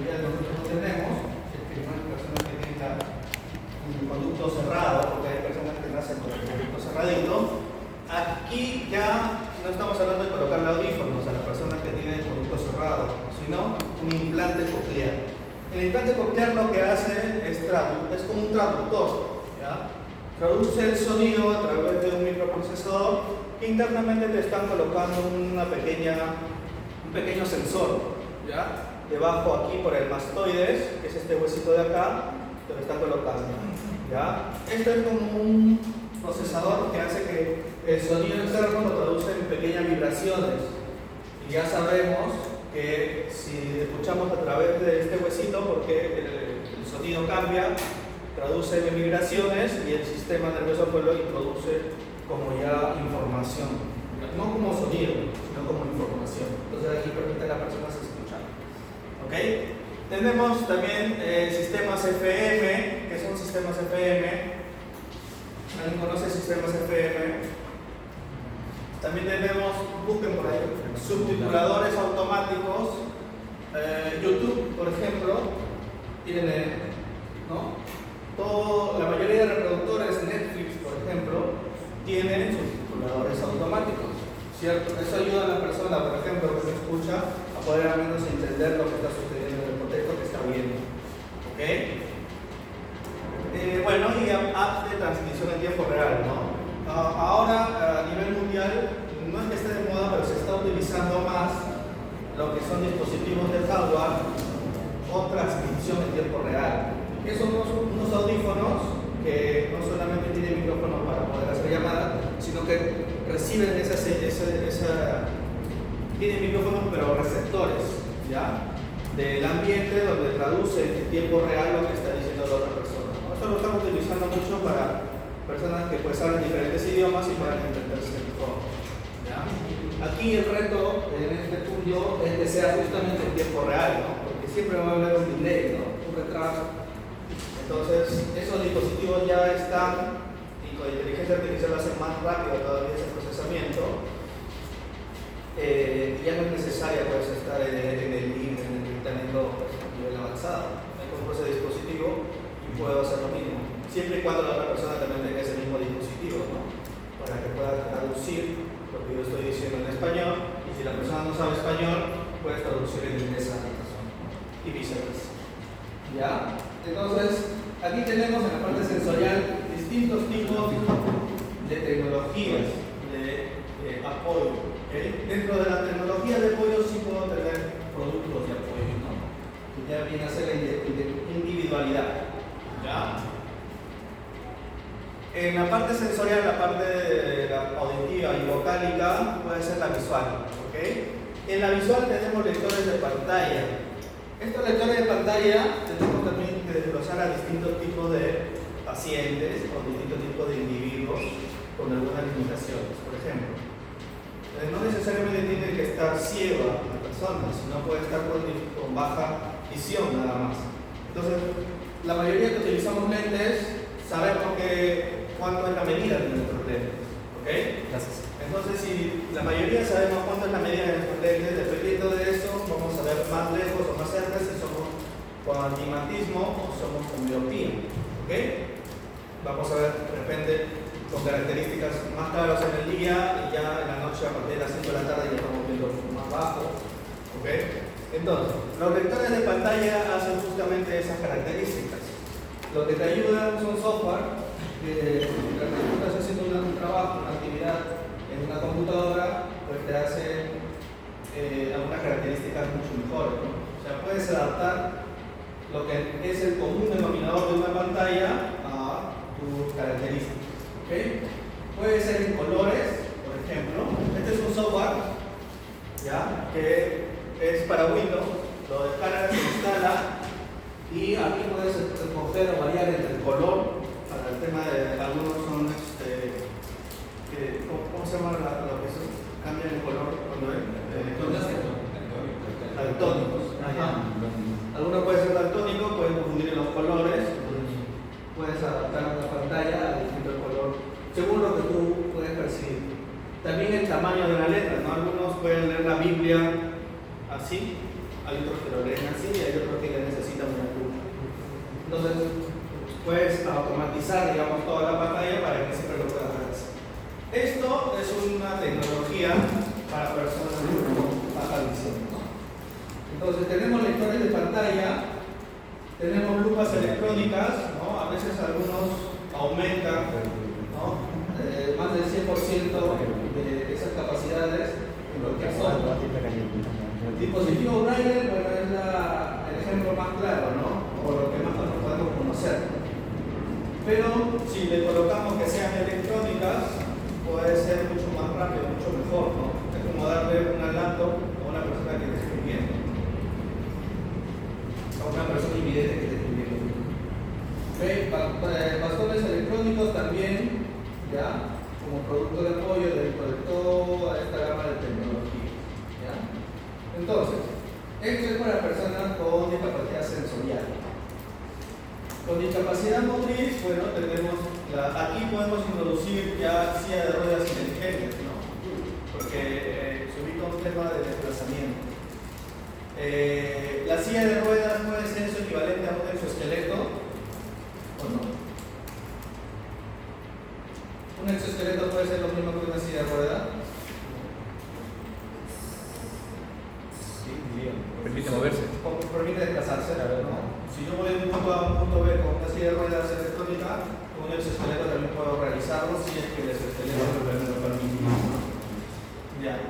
mayoría de nosotros no tenemos, es que no hay personas que tengan un conducto cerrado, porque hay personas que nacen con el conducto cerradito. Aquí ya no estamos hablando de colocarle audífonos a la persona que tiene el conducto cerrado, sino un implante coclear. El implante coclear lo que hace es como un traductor, ¿ya? Traduce el sonido a través de un microprocesador que internamente te están colocando un pequeño sensor, ¿ya? Debajo aquí por el mastoides, que es este huesito de acá, te lo está colocando, ¿ya? Esto es como un procesador que hace que el sonido externo lo traduce en pequeñas vibraciones. Y ya sabemos que si escuchamos a través de este huesito, porque el sonido cambia, traduce en vibraciones y el sistema nervioso pues lo introduce como ya información, no como sonido, sino como información. Entonces aquí permite a las personas escuchar. ¿Ok? Tenemos también sistemas FM, que son sistemas FM. ¿Alguien conoce sistemas FM? También tenemos, busquen por ahí, subtituladores automáticos. YouTube, por ejemplo, tiene, ¿no? La mayoría de reproductores, Netflix, por ejemplo, tienen subtituladores automáticos, ¿cierto? Eso ayuda a la persona, por ejemplo, que se escucha, a poder al menos entender lo que está sucediendo en el contexto que está viendo. ¿Ok? Bueno, y apps de transmisión en tiempo real, ¿no? Ahora, a nivel mundial, no es que esté de moda, pero se está utilizando más lo que son dispositivos de hardware o transmisión en tiempo real. Que son unos audífonos que no solamente tienen micrófono para poder hacer llamadas, sino que reciben tienen micrófonos pero receptores, ¿ya? Del ambiente donde traduce en tiempo real lo que está diciendo la otra persona, ¿no? Esto lo estamos utilizando mucho para personas que pues hablan diferentes idiomas y puedan entenderse mejor, ¿ya? Aquí el reto en este punto es que sea justamente en tiempo real, ¿no? Porque siempre va a haber un delay, ¿no? Un retraso. Entonces, esos dispositivos ya están, y con inteligencia artificial lo hacen más rápido todavía ese procesamiento. Ya no es necesaria pues, estar en el entrenamiento pues, a nivel avanzado. Me compro ese dispositivo y puedo hacer lo mismo, siempre y cuando la otra persona también tenga ese mismo dispositivo, ¿no? Para que pueda traducir lo que yo estoy diciendo en español, y si la persona no sabe español, puedes traducir en inglés a la persona, y viceversa. ¿Ya? Entonces, aquí tenemos en la parte sensorial distintos tipos de tecnologías de apoyo. ¿Okay? Dentro de la tecnología de apoyo sí puedo tener productos de apoyo, ¿no? Que ya viene a ser la individualidad. ¿Ya? En la parte sensorial, la parte de la auditiva y vocálica puede ser la visual. ¿Okay? En la visual tenemos lectores de pantalla. Estos lectores de pantalla tenemos también que desglosar a distintos tipos de pacientes o distintos tipos de individuos con algunas limitaciones. Por ejemplo, no necesariamente tiene que estar ciega la persona, sino puede estar con baja visión nada más. Entonces, la mayoría que utilizamos lentes sabemos cuánto es la medida de nuestros lentes. ¿Ok? Gracias. Entonces, si la mayoría sabemos cuánto es la medida de nuestros lentes, dependiendo de eso, vamos a ver más lejos o más cerca si somos con astigmatismo o somos con miopía. ¿Ok? Vamos a ver de repente con características más claras en el día, y ya en la noche a partir de las 5 de la tarde ya estamos viendo más bajo. ¿Ok? Entonces, los lectores de pantalla hacen justamente esas características. Lo que te ayudan son software que cuando tú estás haciendo un trabajo, una actividad en una computadora, pues te hace algunas características mucho mejores, ¿no? O sea, puedes adaptar lo que es el común denominador de una pantalla a tus características. ¿Okay? Puede ser en colores, por ejemplo. Este es un software, ¿ya? Que es para Windows, lo descargas, se instala, y aquí puedes escoger o variar entre el color. Para el tema de algunos son ¿cómo se llama lo que cambian el color cuando es? Daltónicos. Algunos pueden ser daltónicos, pueden confundir los colores, puedes adaptar una pantalla a distinto color según lo que tú puedes percibir. También el tamaño de la letra, ¿no? Algunos pueden leer la Biblia así, hay otros que lo leen así, y hay otros que homogenizar, digamos, toda la pantalla para que siempre lo puedan ver así. Esto es una tecnología para personas con baja visión, ¿no? Entonces tenemos lectores de pantalla, tenemos lupas electrónicas, ¿no? A veces algunos aumentan, ¿no? Más del 100% de esas capacidades en lo que son. El dispositivo Braille, bueno, es el ejemplo más claro, ¿no? O lo que más nos podemos conocer. Pero si le colocamos que sean electrónicas, puede ser mucho más rápido, mucho mejor, ¿no? Es como darle una laptop a una persona que esté escribiendo, a una persona invidente que esté escribiendo. Bastones electrónicos también, ¿ya? Como producto de apoyo dentro de toda esta gama de tecnología, ¿ya? Entonces, esto es para personas con discapacidad sensorial. Con discapacidad motriz, bueno, tenemos aquí podemos introducir ya silla de ruedas inteligentes, ¿no? Porque se ubica un tema de desplazamiento. La silla de ruedas puede ser su equivalente a un exoesqueleto o no. ¿Un exoesqueleto puede ser lo mismo que una silla de ruedas? Sí, bien. Permite moverse. Permite desplazarse, ¿no? Si yo voy de un punto A a un punto B con una silla de ruedas electrónica, con un exoesqueleto también puedo realizarlo si es que el exoesqueleto me lo permite, ¿no? Ya.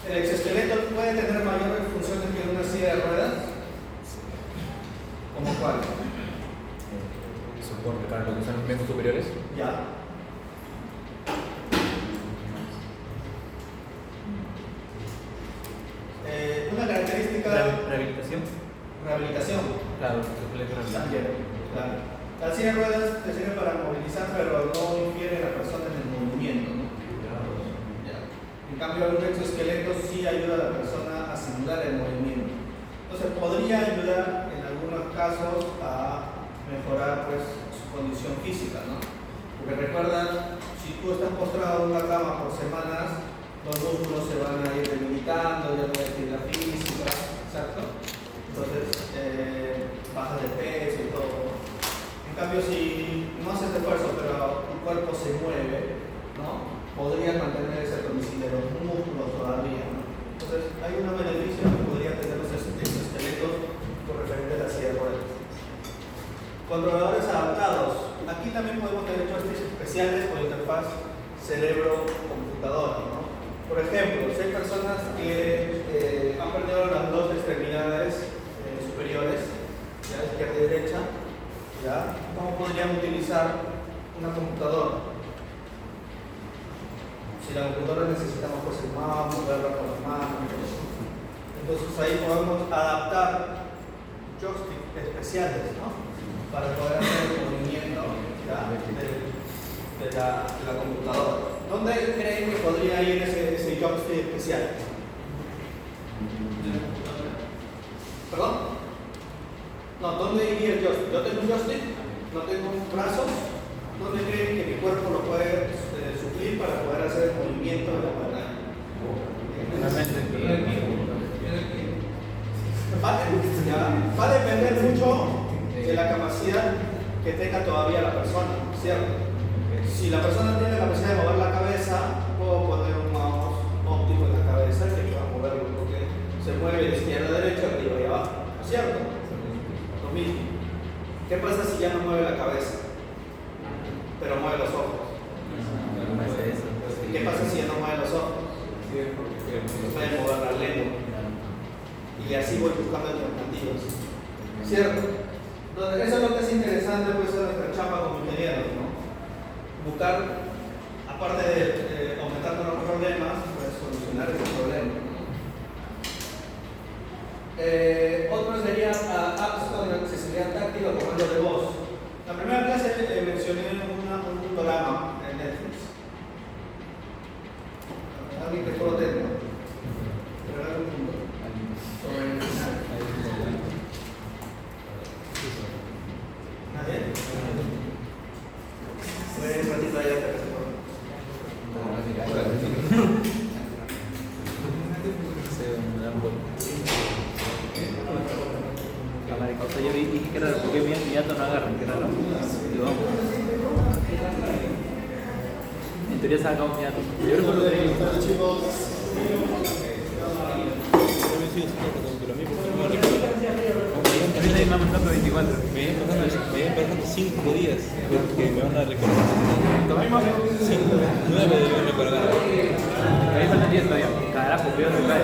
¿El exoesqueleto puede tener mayores funciones que una silla de ruedas? ¿Cómo cuál? Soporte para lo que son los miembros superiores. Ya. Una característica. Rehabilitación. Rehabilitación. Claro, rehabilitación. Claro. La silla de ruedas te sirve para movilizar, pero no infiere a la persona en el movimiento, ¿no? Ya. En cambio, un exoesqueleto sí ayuda a la persona a simular el movimiento. Entonces, podría ayudar en algunos casos a mejorar pues, su condición física, ¿no? Porque recuerda, si tú estás postrado en una cama por semanas, los músculos se van a ir debilitando, ya no hay actividad física, ¿exacto? Entonces, bajas de peso y todo. En cambio, si no haces esfuerzo, pero tu cuerpo se mueve, ¿no? Podrías mantener ese tonicidad de los músculos todavía, ¿no? Entonces, hay unos beneficios que podrían tener los esqueletos con referente a la silla de ruedas. Controladores adaptados. Aquí también podemos tener joysticks especiales con interfaz cerebro-computadora, ¿no? Por ejemplo, si hay personas que han perdido las dos extremidades superiores, ya izquierda y derecha, ¿ya? ¿Cómo podrían utilizar una computadora? Si la computadora necesitamos pues el mouse, moverla con las manos, entonces ahí podemos adaptar joysticks especiales, ¿no? Para poder hacer el movimiento, ¿ya? de la computadora. ¿Dónde creen que podría ir ese joystick especial? ¿Perdón? No, ¿dónde iría el joystick? Yo tengo un joystick, no tengo brazos. ¿Dónde creen que mi cuerpo lo puede suplir para poder hacer el movimiento de la pantalla? Va a depender mucho de la capacidad que tenga todavía la persona, ¿cierto? Si la persona tiene la capacidad de mover la cabeza, puedo poner un mouse óptico en la cabeza que va a moverlo porque se mueve de izquierda a derecha, arriba y abajo, ¿cierto? Lo mismo. ¿Qué pasa si ya no mueve la cabeza, pero mueve los ojos? ¿Qué pasa si ya no mueve los ojos? Puede mover la lengua. Y así voy buscando alternativas, ¿cierto? Entonces, eso es lo que es interesante pues, de nuestra chamba como ingenieros, ¿no? Buscar, aparte de aumentar los problemas, pues solucionar ese problema. Otro sería apps con accesibilidad táctil o comando de voz. La primera clase mencioné un programa en Netflix. Alguien que todo tenga. Pero algún punto. Sobre el final. ¿Nadie? Voy a ir un ratito allá hasta que se pone. Se me da un buen. yo dije que era porque mi dato no agarran, que raro. Digo, vamos. En teoría se ha acabado mi dato. Yo creo que lo tenía. Ahorita hay más loco 24. Me habían pasado 5 días que me van a recordar. 5, 9 deben recordar. A mí faltan 10 todavía. Carajo, peor me cae.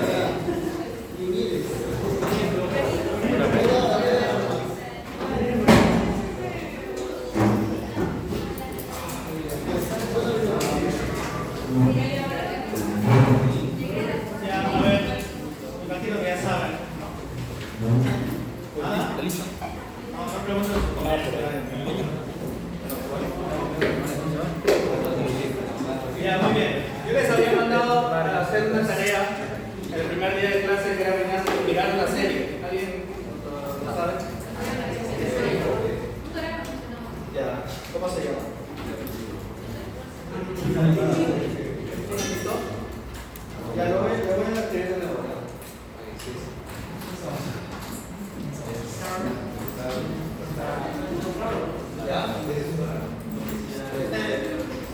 Ya, a ver, imagino que ya saben, ¿no? ¿Ah? ¿Está listo? No, no pregunto. Ya, muy bien. Yo les había mandado para hacer una tarea el primer día de clase que era mirar la serie. ¿Alguien lo sabe? Ya, ¿cómo se llama? ¿Listo? Ya lo voy a escribir de nuevo. ¿Ya?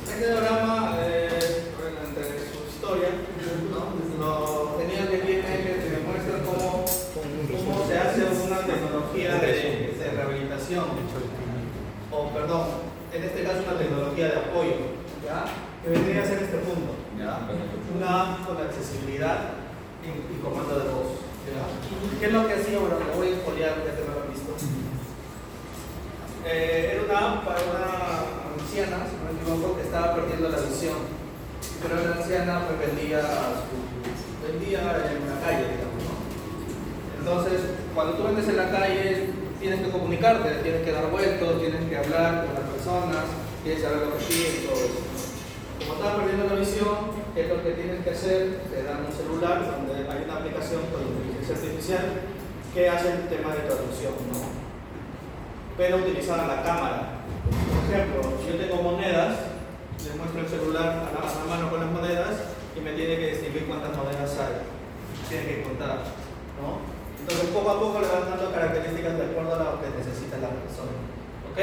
Este drama, entre su historia, lo genial que tiene es que te demuestra cómo se hace una tecnología de rehabilitación, o perdón, en este caso una tecnología de apoyo, ¿ya? Que vendría a ser este punto, ¿ya? Una app con accesibilidad y comando de voz, ¿ya? ¿Qué es lo que hacía? Bueno, lo voy a expoliar ya que no lo han visto. Era una app para una anciana, si no me equivoco, que estaba perdiendo la visión. Pero la anciana pues vendía en la calle, digamos, ¿no? Entonces, cuando tú vendes en la calle, tienes que comunicarte, tienes que dar vueltos, tienes que hablar con las personas, tienes que saber lo que piden, todo eso. Como estás perdiendo la visión, ¿qué es lo que tienes que hacer? Te dan un celular donde hay una aplicación con inteligencia artificial que hace el tema de traducción, ¿no? Pero utilizaba la cámara. Por ejemplo, si yo tengo monedas, le muestro el celular a la mano con las monedas y me tiene que distinguir cuántas monedas hay. Tiene que contar, ¿no? Entonces, poco a poco le van dando características de acuerdo a lo que necesita la persona. ¿Ok?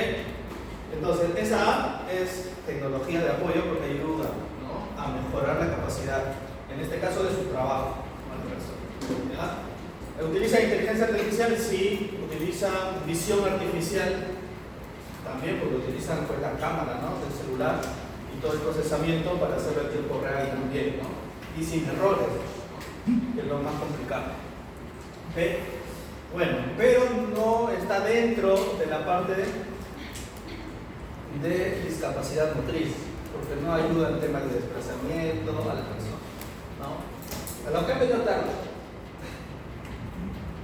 Entonces, esa app es tecnología de apoyo porque ayuda, ¿no?, a mejorar la capacidad, en este caso de su trabajo, a la persona. ¿Ya? ¿Utiliza inteligencia artificial? Sí. ¿Utiliza visión artificial? También, porque utilizan pues, la cámara, ¿no?, del celular y todo el procesamiento para hacerlo en tiempo real también, ¿no? Y sin errores, ¿no?, que es lo más complicado. ¿Okay? Bueno, pero no está dentro de la parte de discapacidad motriz, porque no ayuda en temas de desplazamiento a la persona, ¿no? A lo que he venido tarde.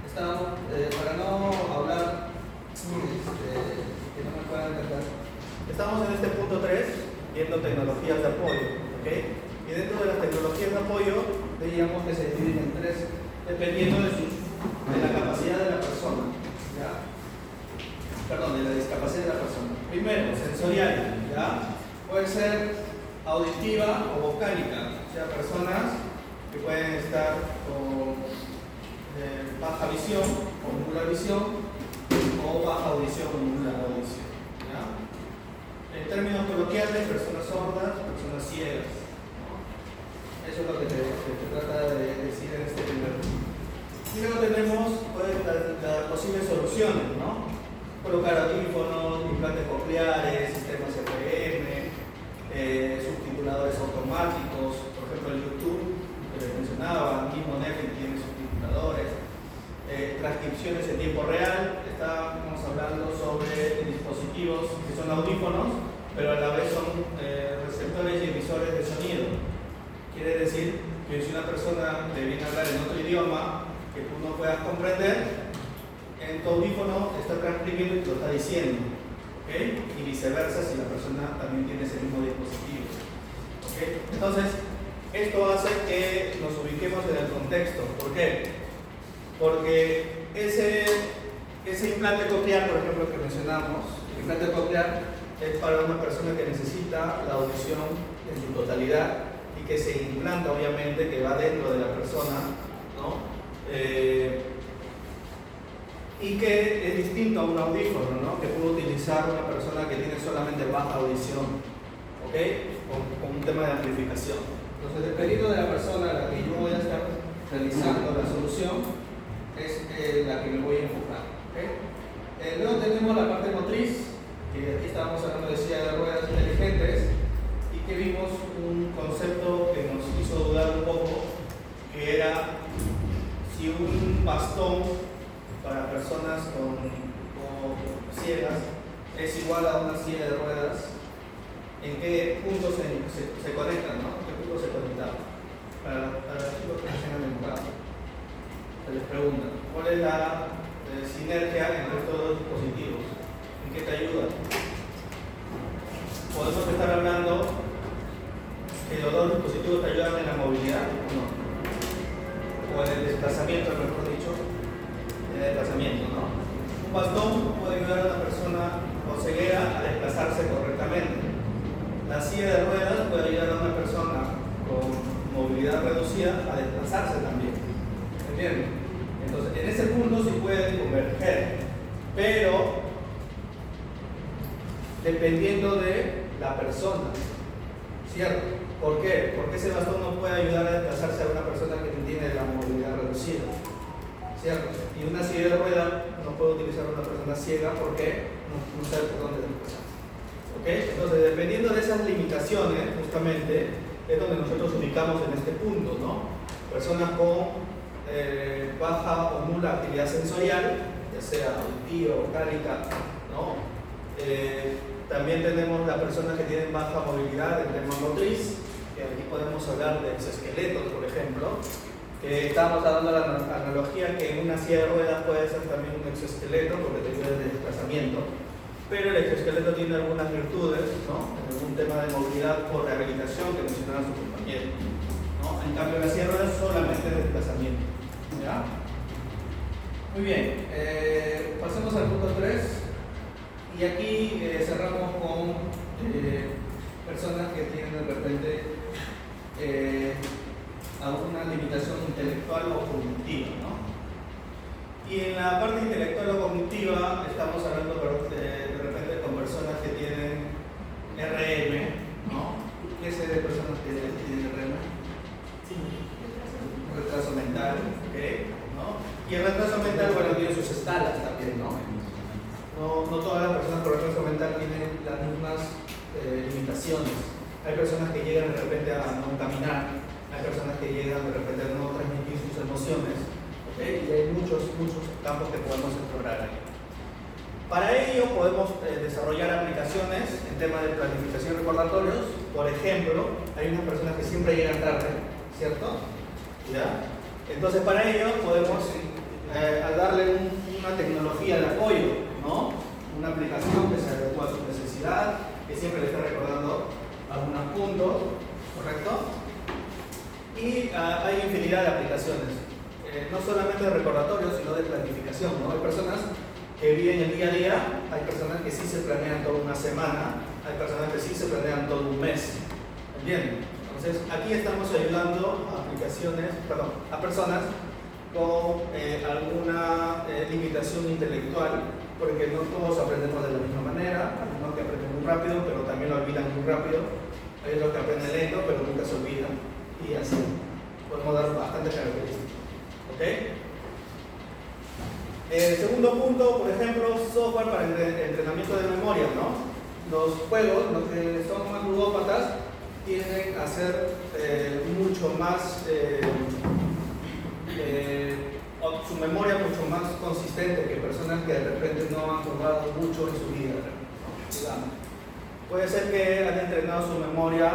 Estamos, para no hablar que no me puedan encantar, estamos en este punto 3 viendo tecnologías de apoyo, ¿ok? Y dentro de las tecnologías de apoyo veíamos que se dividen en 3 dependiendo de la capacidad de la persona, ¿ya? Perdón, de la discapacidad de la persona. Primero, sensorial, ¿ya? Puede ser auditiva o vocálica, o sea, personas que pueden estar con baja visión o nula visión o baja audición o nula audición, ¿ya? En términos coloquiales, personas sordas, personas ciegas, ¿no? Eso es lo que te trata de decir en este primer punto. Y luego tenemos pues, las posibles soluciones, ¿no? Colocar audífonos, implantes cocleares, sistemas FM, subtituladores automáticos, por ejemplo el YouTube que les mencionaba, mismo Netflix tiene subtituladores, transcripciones en tiempo real. Estamos hablando sobre dispositivos que son audífonos, pero a la vez son receptores y emisores de sonido. Quiere decir que si una persona te viene a hablar en otro idioma que tú no puedas comprender, en tu audífono está transcribiendo y te lo está diciendo, ¿ok? Y viceversa si la persona también tiene ese mismo dispositivo, ¿ok? Entonces, esto hace que nos ubiquemos en el contexto. ¿Por qué? Porque ese implante coclear, por ejemplo, que mencionamos, el implante coclear es para una persona que necesita la audición en su totalidad y que se implanta, obviamente, que va dentro de la persona, ¿no? y que es distinto a un audífono, ¿no? Que puede utilizar una persona que tiene solamente baja audición, ¿ok? Con un tema de amplificación. Entonces, dependiendo de la persona a la que yo voy a estar realizando la solución, es la que me voy a enfocar, ¿ok? Luego tenemos la parte motriz, que aquí estábamos hablando de silla de ruedas inteligentes, y que vimos un concepto que nos hizo dudar un poco, que era si un bastón para personas con ciegas es igual a una silla de ruedas, en qué puntos se conectan, ¿no? ¿En qué puntos se conectan? Para los chicos que se han entrado, se les pregunta, ¿cuál es la sinergia entre estos dos dispositivos? ¿En qué te ayuda? Podemos estar hablando que los dos dispositivos te ayudan en la movilidad, ¿o no? O en el desplazamiento, mejor dicho, en el desplazamiento, ¿no? Un bastón puede ayudar a una persona con ceguera a desplazarse correctamente. La silla de ruedas puede ayudar a una persona con movilidad reducida a desplazarse también. ¿Entienden? Entonces, en ese punto sí pueden converger, pero dependiendo de la persona, ¿cierto? ¿Por qué? Porque ese bastón no puede ayudar a desplazarse a una persona que tiene la movilidad reducida, ¿cierto? Y una silla de ruedas no puede utilizar a una persona ciega porque no sabe por dónde desplazarse. ¿Ok? Entonces, dependiendo de esas limitaciones, justamente, es donde nosotros ubicamos en este punto, ¿no? Personas con baja o nula actividad sensorial, ya sea auditiva, vocálica, ¿no? También tenemos las personas que tienen baja movilidad en tema motriz, que aquí podemos hablar de exoesqueletos, por ejemplo, que estamos dando la analogía que en una silla de ruedas puede ser también un exoesqueleto porque te ayuda de desplazamiento, pero el exoesqueleto tiene algunas virtudes, ¿no? En algún tema de movilidad por rehabilitación que mencionaba su compañero, ¿no? En cambio, la silla de ruedas solamente de desplazamiento, ¿ya? Muy bien, pasemos al punto 3. Y aquí cerramos con personas que tienen de repente alguna limitación intelectual o cognitiva, ¿no? Y en la parte intelectual o cognitiva estamos hablando de repente con personas que tienen RM, ¿no? ¿Qué sé de personas que tienen RM? Sí. Un retraso mental, ¿ok? ¿No? Y el retraso mental, bueno, tiene sus escalas también, ¿no? No todas las personas con retraso mental tienen las mismas limitaciones. Hay personas que llegan de repente a no caminar, hay personas que llegan de repente a no transmitir sus emociones, ¿okay? Y hay muchos campos que podemos explorar ahí. Para ello podemos desarrollar aplicaciones en temas de planificación y recordatorios. Por ejemplo, hay unas personas que siempre llegan tarde, ¿cierto? ¿Ya? Entonces para ello podemos darle una tecnología de apoyo, ¿no? Una aplicación que se adecua a su necesidad, que siempre le está recordando algunos puntos, ¿correcto? Y hay infinidad de aplicaciones, no solamente de recordatorio, sino de planificación, ¿no? Hay personas que viven el día a día, hay personas que sí se planean toda una semana, hay personas que sí se planean todo un mes, ¿entienden? Entonces, aquí estamos ayudando a personas con alguna limitación intelectual, porque no todos aprendemos de la misma manera. Hay unos que aprenden muy rápido, pero también lo olvidan muy rápido. Hay otros que aprenden lento, pero nunca se olvidan. Y así podemos dar bastantes características. ¿Ok? Segundo punto, por ejemplo, software para entrenamiento de memoria, ¿no? Los juegos, los que son más ludópatas, tienden a ser mucho más su memoria mucho más consistente que personas que de repente no han jugado mucho en su vida, digamos. Puede ser que han entrenado su memoria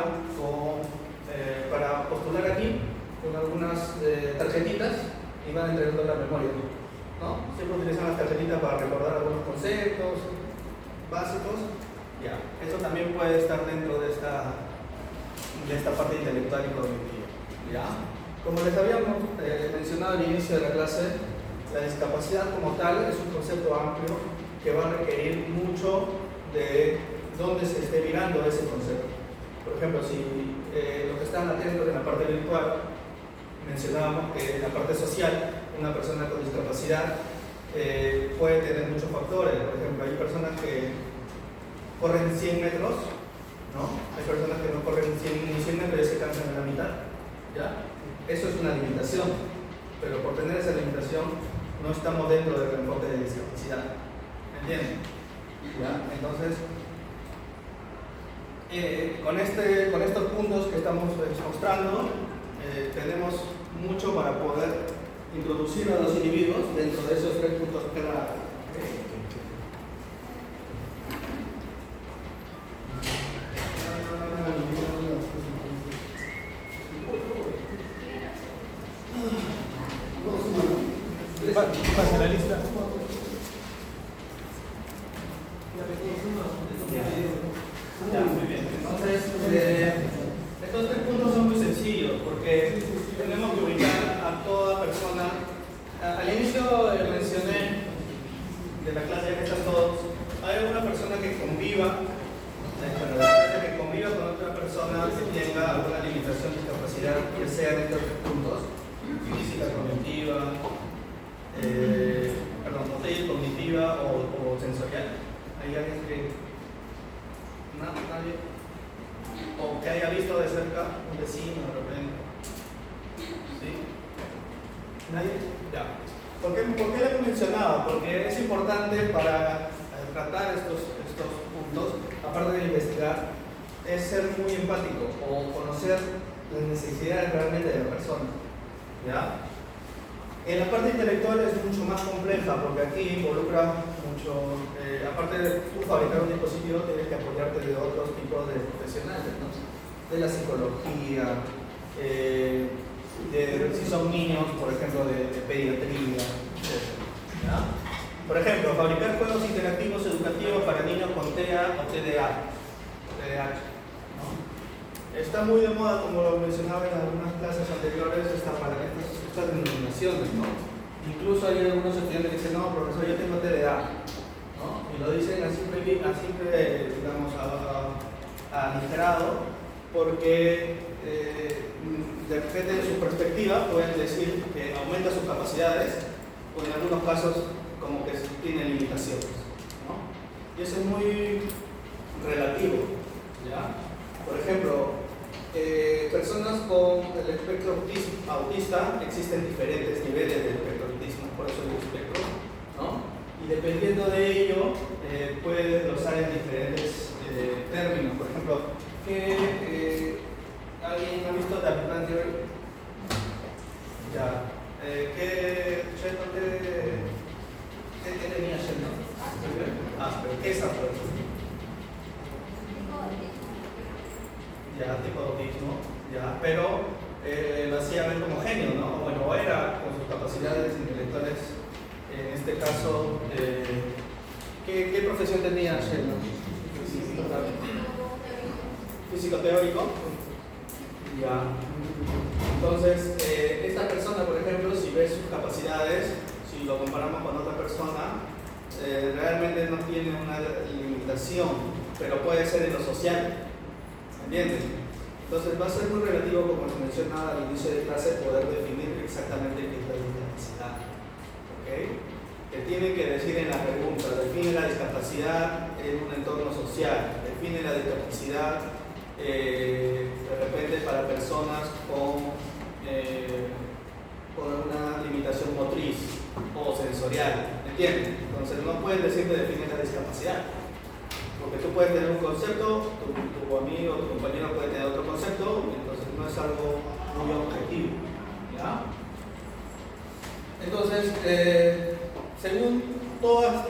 para postular aquí con algunas tarjetitas y van entrenando la memoria, ¿no? Siempre utilizan las tarjetitas para recordar algunos conceptos básicos. Ya, eso también puede estar dentro de esta parte intelectual y cognitiva. ¿Ya? Como les habíamos mencionado al inicio de la clase, la discapacidad como tal es un concepto amplio que va a requerir mucho de dónde se esté mirando ese concepto. Por ejemplo, si los que están atentos en la parte virtual, mencionábamos que en la parte social, una persona con discapacidad puede tener muchos factores. Por ejemplo, hay personas que corren 100 metros, ¿no? Hay personas que no corren ni 100 metros y se cansan en la mitad, ¿ya? Eso es una limitación, pero por tener esa limitación no estamos dentro del enfoque de discapacidad, ¿me entienden? ¿Ya? Entonces, con estos puntos que estamos mostrando, tenemos mucho para poder introducir a los individuos dentro de esos 3 puntos clave. Pasa la lista. Ya, muy bien. Entonces, estos 3 puntos son muy sencillos porque tenemos que ubicar a toda persona. Al inicio mencioné de la clase, ya que están todos, hay alguna persona que conviva, con otra persona que tenga alguna limitación, discapacidad, que sea en estos 3 puntos: física, cognitiva, cognitiva o sensorial. ¿Hay alguien que nadie? O que haya visto de cerca un vecino de repente. ¿Sí? ¿Nadie? Ya. ¿Por qué lo he mencionado? Porque es importante para tratar estos puntos, aparte de investigar, es ser muy empático o conocer las necesidades realmente de la persona. ¿Ya? En la parte intelectual es mucho más compleja porque aquí involucra mucho, aparte de tú fabricar un dispositivo, tienes que apoyarte de otros tipos de profesionales, ¿no? De la psicología, si son niños, por ejemplo, de pediatría, etc. ¿Ya? Por ejemplo, fabricar juegos interactivos educativos para niños con TEA o TDA, ¿no? Está muy de moda, como lo mencionaba en algunas clases anteriores, estas denominaciones, ¿no? Incluso hay algunos estudiantes que dicen: no, profesor, yo tengo TDA, ¿no? Y lo dicen a simple digamos, aligerado, porque de repente de su perspectiva pueden decir que aumenta sus capacidades, o en algunos casos como que tiene limitaciones, ¿no? Y eso es muy relativo, ¿ya? Por ejemplo, personas con el espectro autista, existen diferentes niveles de espectro autismo, por eso el espectro, ¿no? Y dependiendo de ello, puede glosar en diferentes términos. Por ejemplo, ¿alguien ha visto The Big Bang Theory? Ya. ¿Qué tenía Sheldon? Pero ¿qué es Asperger? Ya, tipo de autismo, ya, pero lo hacía ver como genio, ¿no? Bueno, era con sus capacidades intelectuales, en este caso, ¿qué profesión tenía Sheldon? Físico teórico. Ya. Entonces, esta persona, por ejemplo, si ves sus capacidades, si lo comparamos con otra persona, realmente no tiene una limitación, pero puede ser en lo social. ¿Entiendes? Entonces va a ser muy relativo, como se mencionaba al inicio de clase, poder definir exactamente qué es la discapacidad. ¿Ok? Que tiene que decir en la pregunta: define la discapacidad en un entorno social, define la discapacidad de repente para personas con una limitación motriz o sensorial. ¿Entiendes? Entonces no puedes decir que define la discapacidad. Porque tú puedes tener un concepto, tu amigo, tu compañero puede tener otro concepto, entonces no es algo muy objetivo, ¿ya? Entonces, según todas,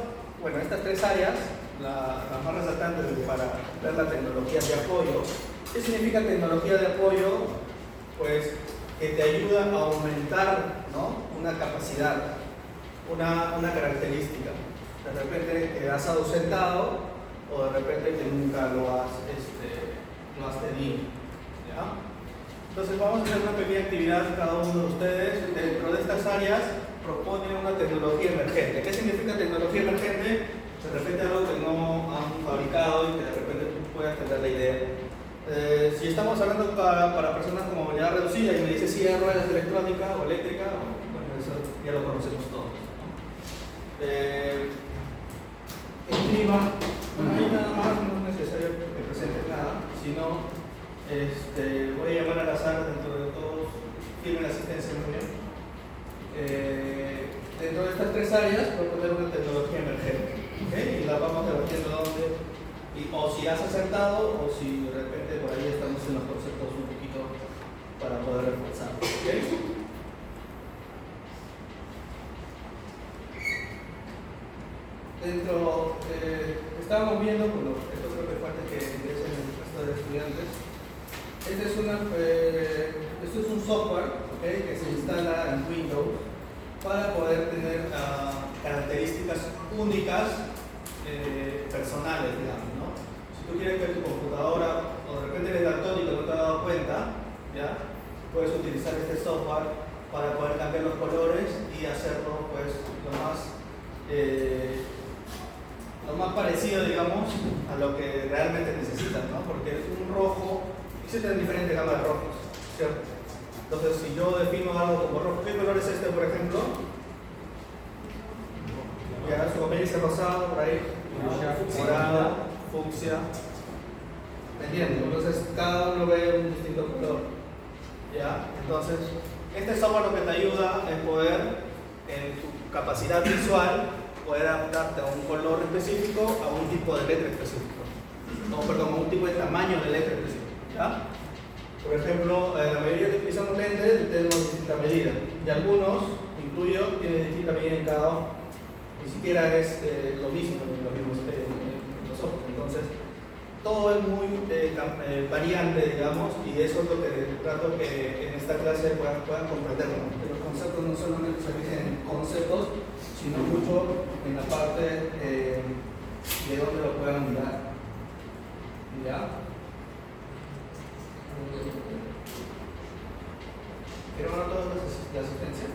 estas 3 áreas, las más resaltantes para ver la tecnología de apoyo. ¿Qué significa tecnología de apoyo? Pues que te ayuda a aumentar, ¿no?, una capacidad, una característica. De repente te has ausentado, o de repente que nunca lo has tenido, ¿ya? Entonces vamos a hacer una pequeña actividad cada uno de ustedes. Dentro de estas áreas propone una tecnología emergente. ¿Qué significa tecnología emergente? De repente algo que no han fabricado y que de repente tú puedas tener la idea. Si estamos hablando para personas con movilidad reducida y me dice silla de ruedas electrónica o eléctrica, bueno, eso ya lo conocemos todos, ¿no? última, bueno, ahí nada más no es necesario que presentes nada, sino voy a llamar al azar dentro de todos, firme la asistencia muy bien. Dentro de estas tres áreas voy a poner una tecnología emergente, ¿okay? Y la vamos debatiendo dónde, o si has acertado o si de repente por ahí estamos en los conceptos un poquito para poder reforzar. ¿Okay? Dentro, estábamos viendo, bueno, esto creo que falta que ingresen el resto de estudiantes. Esto es un software, ¿okay? Que se instala en Windows para poder tener características únicas personales, digamos, ¿no? Si tú quieres que tu computadora, o de repente eres daltónico y no te has dado cuenta, ¿ya? Puedes utilizar este software para poder cambiar los colores y hacerlo, pues, lo más parecido, digamos, a lo que realmente necesitas, ¿no? Porque un rojo, existen diferentes gamas de rojos, ¿cierto? Entonces, si yo defino algo como rojo, ¿qué color es este, por ejemplo? Ya, su papel dice rosado, por ahí, morado, fucsia, ¿me entiendes? Entonces, cada uno ve un distinto color, ¿ya? Entonces, este software lo que te ayuda es poder, en tu capacidad visual, poder adaptarte a un color específico, a un tipo de letra específico. No, perdón, a un tipo de tamaño de letra específico, ¿ya? Por ejemplo, la mayoría que utilizamos lentes tenemos distintas medidas y algunos, incluyo, tienen distintas medidas en cada ojo. Ni siquiera es lo mismo en los ojos. Entonces, todo es muy variante, digamos, y eso es lo que trato que en esta clase puedan comprender, ¿no? Que los conceptos no solamente se dicen en conceptos, sino mucho en la parte de donde lo puedan mirar. ¿Ya? ¿Quiero hablar toda la asistencia?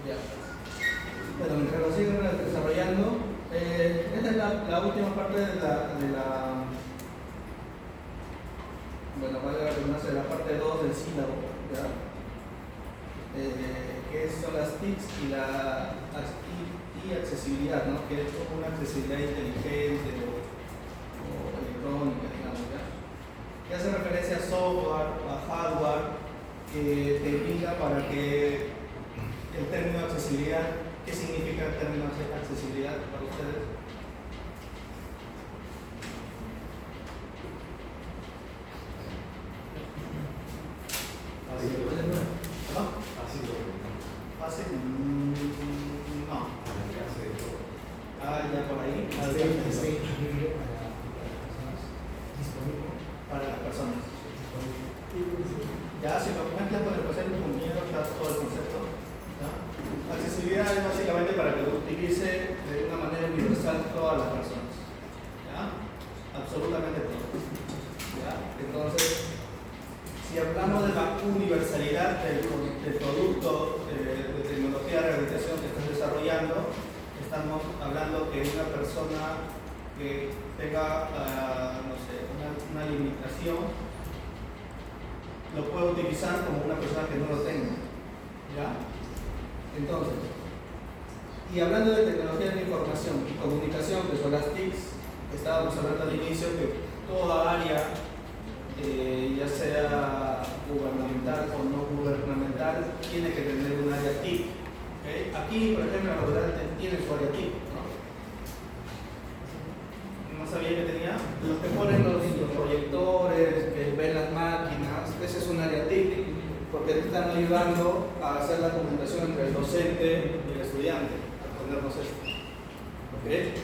Ya. Bueno, mientras lo siguen desarrollando, esta es la última parte de la bueno, vale la redundancia de la parte 2 del sílabo, ¿ya? Que son las TICs y accesibilidad, ¿no? Que es como una accesibilidad inteligente o electrónica, digamos, ¿ya? Que hace referencia a software, a hardware, que te indica para que el término accesibilidad, ¿qué significa el término accesibilidad para ustedes? Fácil. No. Ya por ahí. Para las personas. Ya, si lo comentas con el concepto compañero, está todo el concepto. ¿Ya? Accesibilidad es básicamente para que lo utilice de una manera universal todas las personas. ¿Ya? Absolutamente todas. ¿Ya? Entonces, si hablamos de la universalidad del producto de tecnología de rehabilitación que estás desarrollando, estamos hablando que una persona que tenga, no sé, una limitación, lo puede utilizar como una persona que no lo tenga. ¿Ya? Entonces, y hablando de tecnología de la información y comunicación, que son las TICs, estábamos hablando al inicio que toda área, ya sea gubernamental o no gubernamental, tiene que tener un área TIC. ¿Okay? Aquí, por ejemplo, la Laboral tiene su área TIC. No sabía que tenía. Los que ponen los proyectores, que ven las máquinas, ese es un área TIC, porque te están ayudando a hacer la comunicación entre el docente y el estudiante, a ponernos esto. ¿Okay?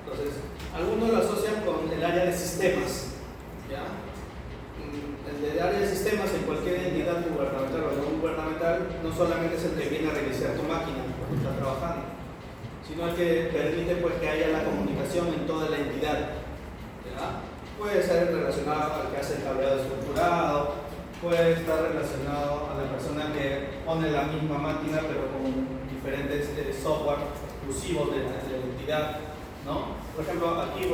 Entonces, algunos lo asocian con el área de sistemas. ¿Ya? El área de sistemas en cualquier entidad gubernamental o no gubernamental no solamente es el que viene a reiniciar tu máquina cuando está trabajando, sino el que permite pues, que haya la comunicación en toda la entidad. ¿Ya? Puede ser relacionado al que hace el cableado estructurado, puede estar relacionado a la persona que pone la misma máquina pero con diferentes software exclusivos de la entidad, ¿no? Por ejemplo, aquí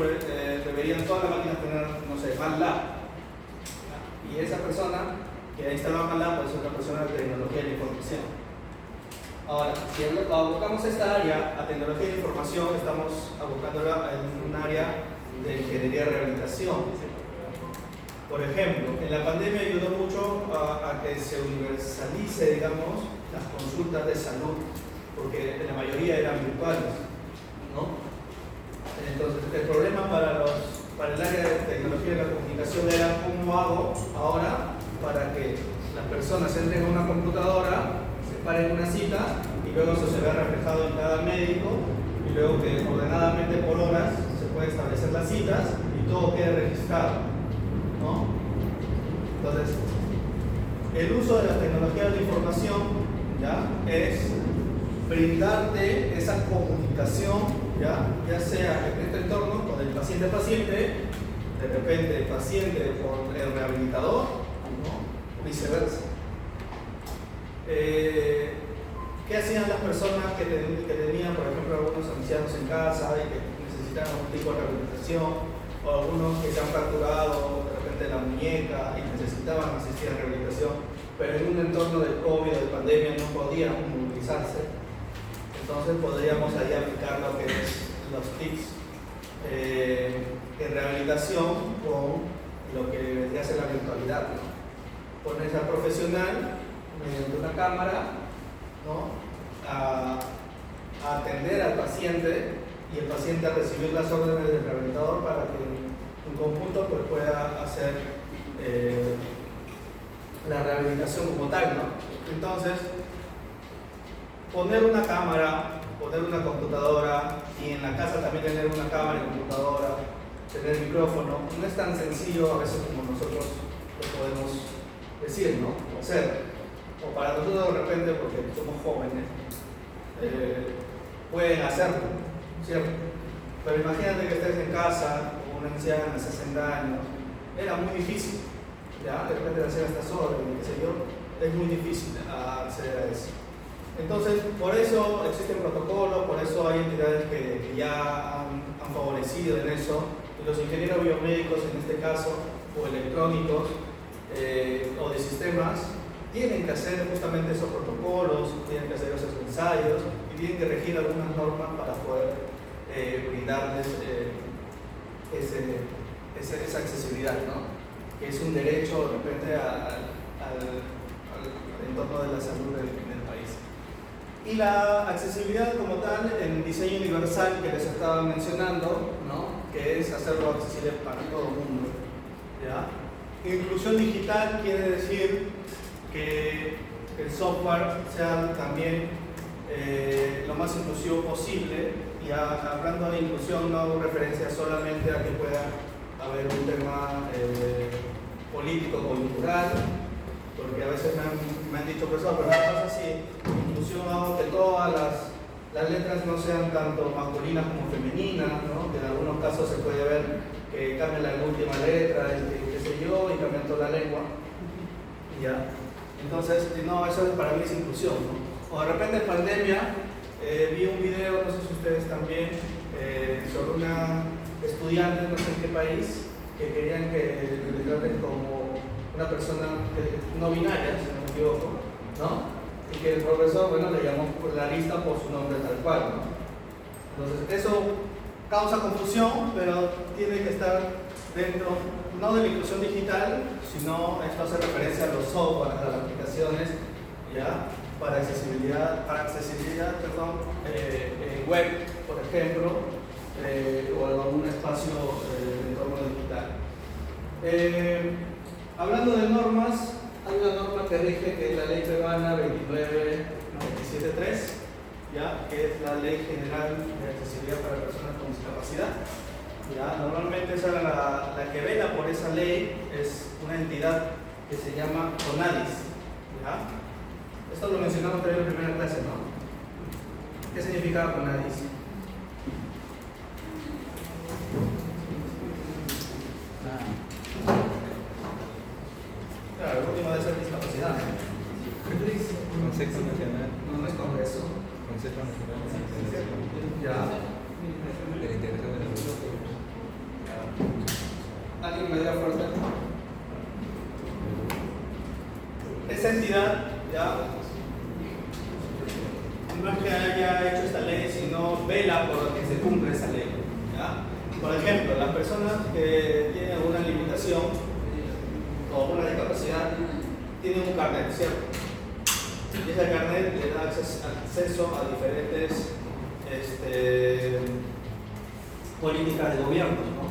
deberían todas las máquinas tener, no sé, MATLAB. Y esa persona que ha instalado MATLAB puede ser una persona de tecnología de la información. Ahora, si abocamos esta área a tecnología de información, estamos abocándola en un área de ingeniería de rehabilitación. Por ejemplo, en la pandemia ayudó mucho a que se universalice, digamos, las consultas de salud, porque la mayoría eran virtuales, ¿no? Entonces, el problema para el área de tecnología de la comunicación era cómo hago ahora para que las personas entren a una computadora, separen una cita y luego eso se vea reflejado en cada médico y luego que ordenadamente por horas se puede establecer las citas y todo quede registrado, ¿no? Entonces, el uso de las tecnologías de información, ¿ya?, es brindarte esa comunicación, ya sea en este entorno con el paciente-paciente, de repente el paciente con el rehabilitador, ¿no?, viceversa. ¿Qué hacían las personas que tenían, por ejemplo, algunos ancianos en casa y que necesitaban algún tipo de rehabilitación, o algunos que se han fracturado de repente la muñeca y necesitaban asistir a rehabilitación, pero en un entorno de COVID o de pandemia no podían movilizarse? Entonces podríamos ahí aplicar lo que es los tips de rehabilitación con lo que vendría a ser la virtualidad, ¿no? Pones al profesional mediante una cámara, ¿no?, a atender al paciente y el paciente a recibir las órdenes del rehabilitador para que en conjunto pues, pueda hacer la rehabilitación como tal, ¿no? Entonces, poner una cámara, poner una computadora y en la casa también tener una cámara y computadora, tener micrófono, no es tan sencillo a veces como nosotros lo podemos decir, ¿no? O sea, o para nosotros de repente, porque somos jóvenes, pueden hacerlo, ¿cierto? Pero imagínate que estés en casa con una anciana de 60 años, era muy difícil, ¿ya? De repente hacer estas órdenes, qué sé yo, es muy difícil acceder a eso. Entonces, por eso existen protocolos, por eso hay entidades que ya han favorecido en eso, y los ingenieros biomédicos en este caso, o electrónicos, o de sistemas, tienen que hacer justamente esos protocolos, tienen que hacer esos ensayos y tienen que regir algunas normas para poder brindarles esa accesibilidad, ¿no?, que es un derecho de repente al entorno de la salud del país. Y la accesibilidad como tal, el diseño universal que les estaba mencionando, ¿no?, que es hacerlo accesible para todo el mundo, ¿ya? Inclusión digital quiere decir que el software sea también lo más inclusivo posible, y hablando de inclusión no hago referencia solamente a que pueda haber un tema político coyuntural, porque a veces me han dicho, profesor, pero ¿qué pasa si inclusión hago que todas las letras no sean tanto masculinas como femeninas, ¿no? Que en algunos casos se puede ver que cambian la última letra, y qué sé yo, y cambian toda la lengua, ¿ya? Entonces, no, eso para mí es inclusión, ¿no? O de repente en pandemia vi un video, no sé si ustedes también, sobre una estudiante, no sé en qué país, que querían que le traten como una persona no binaria, si no me equivoco, ¿no? Y que el profesor, bueno, le llamó la lista por su nombre tal cual, ¿no? Entonces, eso causa confusión, pero tiene que estar dentro, no de la inclusión digital, sino esto hace referencia a los software, a las aplicaciones, ¿ya?, para accesibilidad, web, por ejemplo, o algún espacio de entorno digital. Hablando de normas, hay una norma que rige, que es la Ley Peruana 29.97.3, ¿ya?, que es la Ley General de Accesibilidad para Personas con Discapacidad. ¿Ya? Normalmente esa la que vela por esa ley es una entidad que se llama CONADIS, ¿ya? Esto lo mencionamos también en la primera clase, ¿no? ¿Qué significa CONADIS? Claro, el último debe ser discapacidad, ¿no? Consejo Nacional. No es Congreso. Consejo Nacional. Ya. De la integración de la salud. ¿Alguien me da fuerte? entidad, ya, no es que haya hecho esta ley, sino vela por que se cumpla esa ley, ¿ya? Por ejemplo, las personas que tienen alguna limitación o una discapacidad tienen un carnet, ¿cierto? Y ese carnet le da acceso a diferentes políticas de gobierno, ¿no?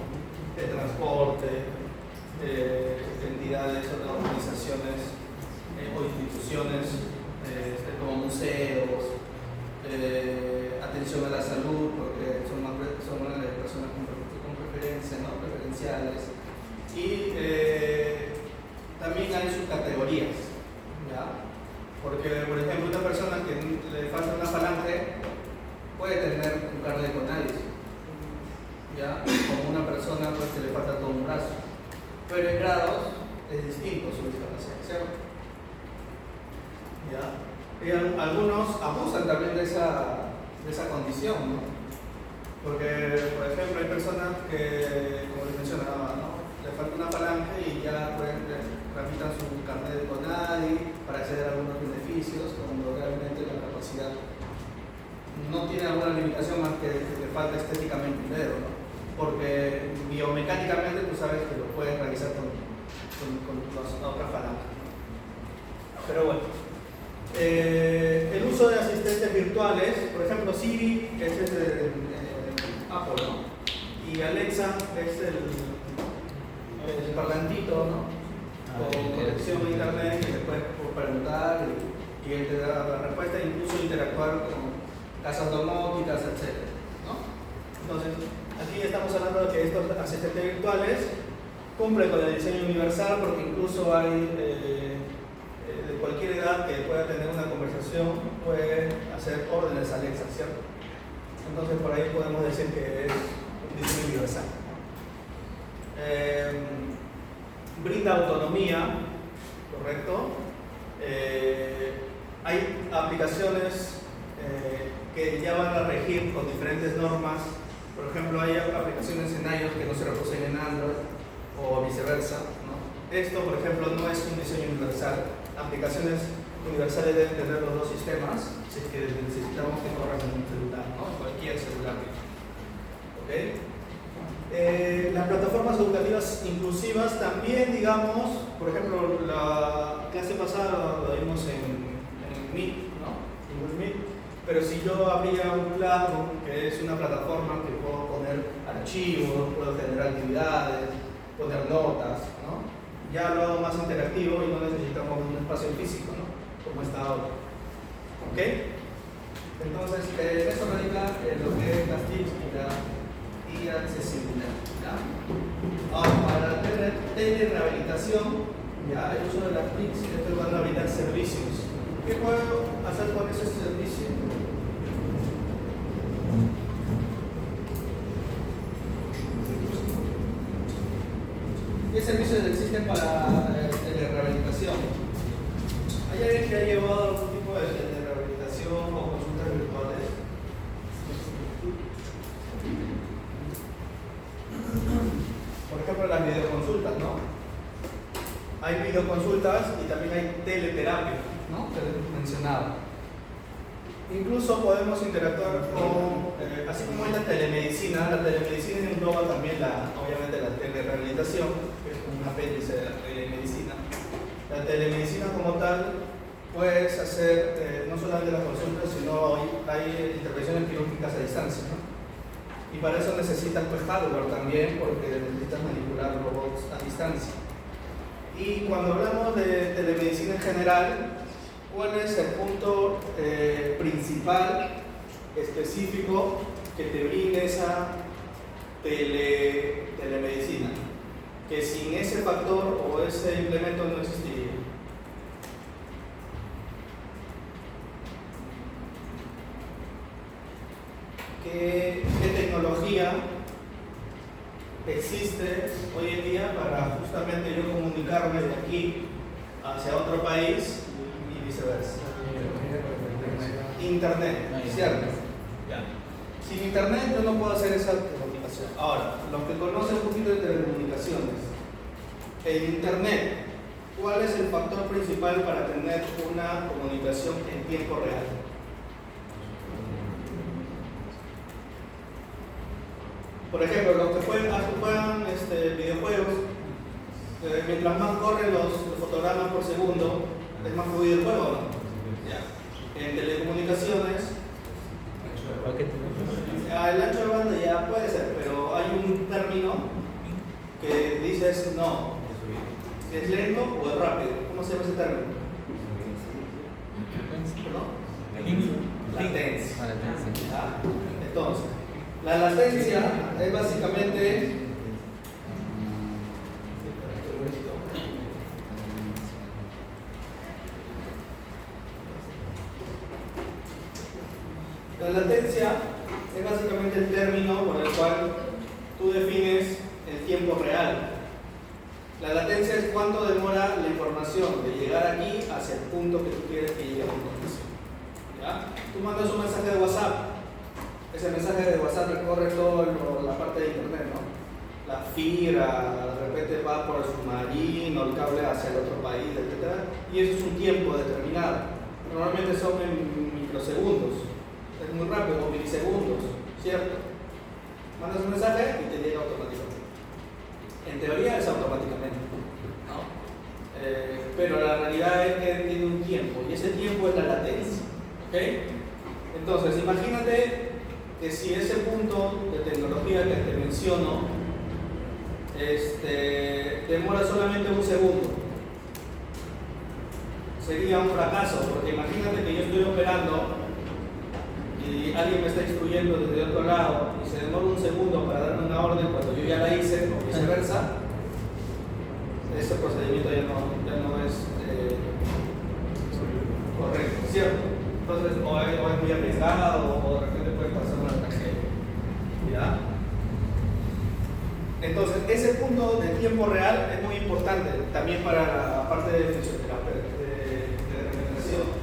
De transporte, entidades o organizaciones o instituciones como museos, atención a la salud, porque son personas con preferencia, ¿no? Preferenciales. Y también hay subcategorías, ¿ya? Porque, por ejemplo, una persona que le falta una falange puede tener un carnet con nadie, ¿ya? Como una persona pues, que le falta todo un brazo. Pero en grados es distinto su discapacidad, ¿cierto? ¿Ya? Y algunos abusan también de esa condición, ¿no? Porque, por ejemplo, hay personas que, como les mencionaba, ¿no? Le falta una falange y ya tramitan su carnet de CONADI para acceder a algunos beneficios, cuando realmente la capacidad no tiene alguna limitación más que le falta estéticamente un dedo, ¿no? Porque biomecánicamente tú sabes que lo puedes realizar con las otras falanges, ¿no? Pero bueno. El uso de asistentes virtuales, por ejemplo Siri, que es el Apple, ¿no? Y Alexa es el parlantito, ¿no? Con conexión a internet que le puedes preguntar y él te da la respuesta, incluso interactuar con casas domóticas, etc., ¿no? Entonces, aquí estamos hablando de que estos asistentes virtuales cumplen con el diseño universal, porque incluso hay de cualquier edad que pueda tener una conversación puede hacer órdenes Alexa, ¿cierto? Entonces por ahí podemos decir que es un diseño universal. Brinda autonomía, ¿correcto? Hay aplicaciones que ya van a regir con diferentes normas. Por ejemplo, hay aplicaciones en iOS que no se reproducen en Android o viceversa, ¿no? Esto, por ejemplo, no es un diseño universal. Aplicaciones universales deben tener los dos sistemas, si es que necesitamos que corran en un celular, ¿no? Cualquier celular. ¿Okay? Las plataformas educativas inclusivas también, digamos, por ejemplo, la clase pasada lo vimos en Meet, ¿no? En Google Meet. Pero si yo abría un Classroom, que es una plataforma que puedo poner archivos, puedo generar actividades, poner notas, ¿no? Ya lo hago más interactivo y no necesitamos un espacio físico, ¿no? Como está ahora. ¿Ok? Entonces, eso radica en lo que es las TICs y accesibilidad, ¿ya? Ahora, para la telerehabilitación, ya el uso de las TICs, estos van a brindar servicios. ¿Qué puedo hacer con ese servicio? ¿Qué servicios existen para telerehabilitación? ¿Hay alguien que ha llevado algún tipo de telerehabilitación o consultas virtuales? Por ejemplo, las videoconsultas, ¿no? Hay videoconsultas y también hay teleterapia, ¿no? Que les mencionaba. Incluso podemos interactuar con, así como hay la telemedicina engloba también obviamente la telerehabilitación, que es un apéndice de la telemedicina. La telemedicina como tal, puedes hacer no solamente las consultas, sino hay intervenciones quirúrgicas a distancia, ¿no? Y para eso necesitas pues, hardware también, porque necesitas manipular robots a distancia. Y cuando hablamos de telemedicina en general, ¿cuál es el punto principal, específico, que te brinde esa telemedicina? Que sin ese factor o ese implemento no existiría. ¿Qué tecnología existe hoy en día para justamente yo comunicarme de aquí hacia otro país y viceversa? Internet, ¿cierto? Ya. Sin internet yo no puedo hacer esa comunicación. Ahora, los que conocen un poquito de telecomunicaciones, el internet ¿cuál es el factor principal para tener una comunicación en tiempo real? Por ejemplo, los que juegan videojuegos, mientras más corren los fotogramas por segundo, es más fluido el juego, ¿no? Ya. En telecomunicaciones, el ancho de banda ya puede ser, pero hay un término que dices no, ¿es lento o es rápido? ¿Cómo se llama ese término? ¿No? Latencia. ¿Ah? Entonces, la latencia es básicamente el término por el cual tú defines el tiempo real. La latencia es cuánto demora la información de llegar aquí hacia el punto que tú quieres que llegue la información. ¿Ya? Tú mandas un mensaje de WhatsApp. Ese mensaje de WhatsApp recorre toda la parte de internet, ¿no? La fibra, de repente va por el submarino, el cable hacia el otro país, etc. Y eso es un tiempo determinado. Normalmente son en microsegundos. Es muy rápido, o milisegundos, ¿cierto? Mandas un mensaje y te llega automáticamente. En teoría es automáticamente, ¿no? Pero la realidad es que tiene un tiempo, y ese tiempo es la latencia. ¿Ok? Entonces, imagínate que si ese punto de tecnología que te menciono demora solamente un segundo, sería un fracaso, porque imagínate que yo estoy operando y alguien me está instruyendo desde otro lado y se demora un segundo para darme una orden cuando yo ya la hice, o viceversa. Ese procedimiento ya no es correcto, ¿cierto? Entonces, o es muy arriesgado, o de repente puede pasar una tragedia. ¿Ya? Entonces, ese punto de tiempo real es muy importante también para la parte de fisioterapia, de rehabilitación.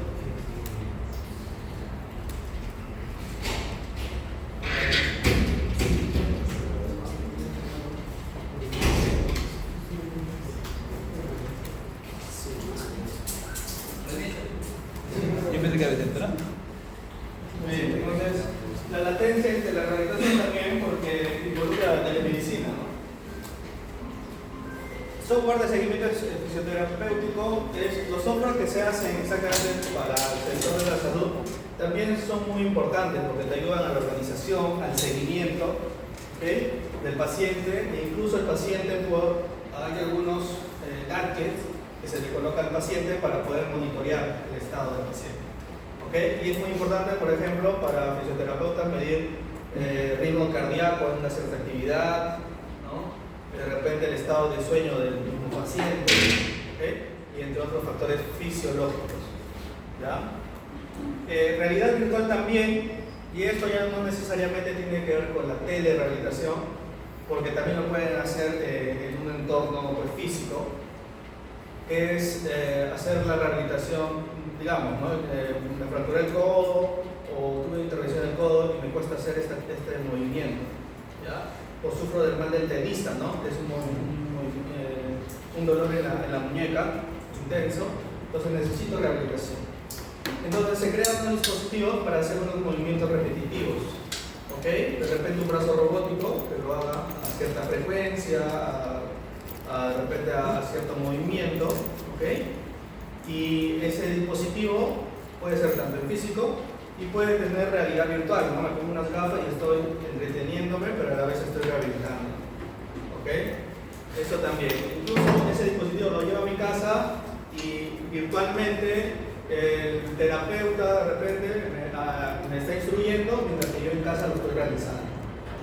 Yo pensé que había entrado. Muy bien, entonces la latencia de la rehabilitación también porque involucra la telemedicina, ¿no? Software de seguimiento fisioterapéutico es los software que se hacen exactamente para el sector de la salud también son muy importantes porque te ayudan a la organización, al seguimiento, ¿okay?, del paciente, e incluso el paciente hay algunos gadgets que se le coloca al paciente para poder monitorear el estado del paciente. ¿Okay? Y es muy importante, por ejemplo, para fisioterapeutas medir ritmo cardíaco en una cierta actividad, ¿no? De repente el estado de sueño del mismo paciente, ¿okay?, y entre otros factores fisiológicos. ¿Ya? Realidad virtual también, y esto ya no necesariamente tiene que ver con la telerehabilitación, porque también lo pueden hacer en un entorno pues, físico, que es hacer la rehabilitación, digamos, ¿no? Me fracturé el codo o tuve intervención en el codo y me cuesta hacer este movimiento, ¿ya? O sufro del mal del tenista, ¿no? Que es un dolor en la muñeca intenso, entonces necesito rehabilitación. Entonces se crean unos dispositivos para hacer unos movimientos repetitivos, ¿ok? De repente un brazo robótico que lo haga a cierta frecuencia, de repente a cierto movimiento, ¿ok? Y ese dispositivo puede ser tanto en físico y puede tener realidad virtual, ¿no? Me pongo unas gafas y estoy entreteniéndome, pero a la vez estoy rehabilitando, ¿ok? Eso también. Incluso ese dispositivo lo llevo a mi casa y virtualmente el terapeuta de repente me está instruyendo mientras que yo en casa lo estoy realizando,